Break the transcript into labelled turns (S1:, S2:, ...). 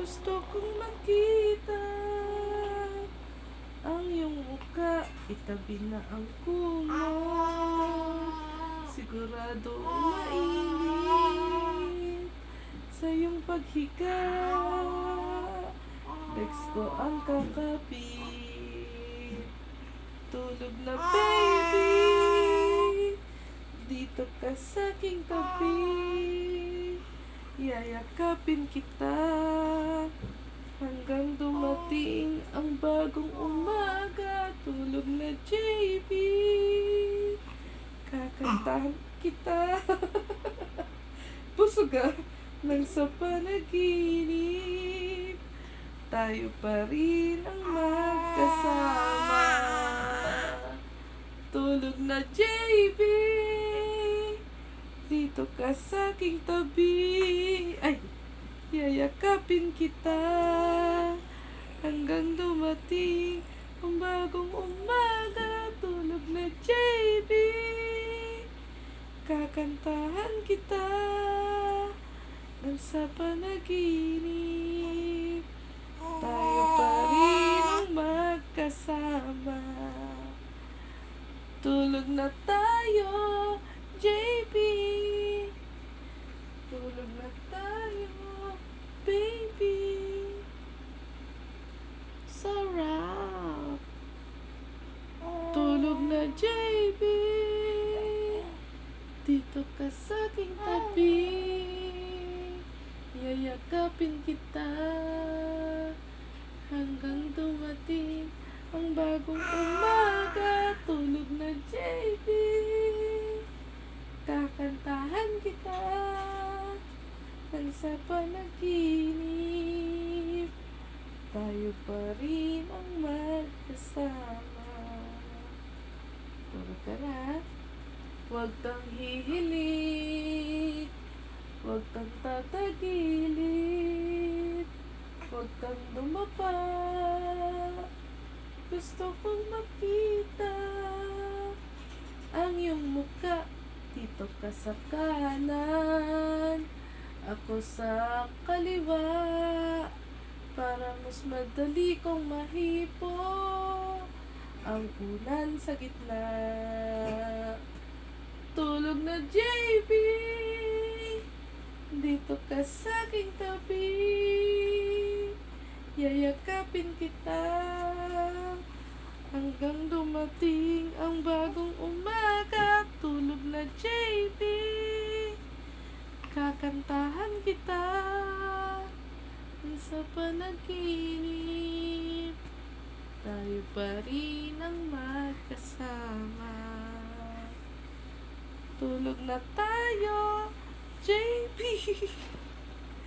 S1: Gusto kong makita ang iyong muka, itabi na ang kumot. Sigurado mainit sa iyong paghiga. Legs ko ang kakapit. Tulog na baby, dito ka sa aking tabi. Yayakapin kita hanggang dumating ang bagong umaga. Tulog na JB, kakantahan kita. Busog nang sa panaginip, tayo pa rin ang magkasama. Tulog na JB, dito ka sa aking tabi. Ay, yayakapin kita hanggang dumating ang bagong umaga. Tulog na JB, kakantahan kita nang sa panaginip, tayo pa rin ang magkasama. Tulog na tayo, JB. Tulog na tayo, baby. Sarap. Tulog na, JB. Dito ka sa aking tabi. Yayakapin kita hanggang dumating ang bagong umaga. Tulog na, JB. Kakantahan kita nang sa panaginip, tayo pa rin ang magkasama. Tulog ka na. Huwag kang hihilig, huwag kang tatagilid, huwag kang dumapa. Gusto kong makita ang iyong muka. Dito ka sa kanan, ako sa kaliwa, para mas madali kong mahipo ang ulan sa gitna. Tulog na, JB. Dito ka sa aking tabi. Yayakapin kita hanggang dumating ang bagong umaga. Tulog na, JB. Kakantahan kita sa panaginip, tayo pa rin ang magkasama. Tulog na tayo, JB.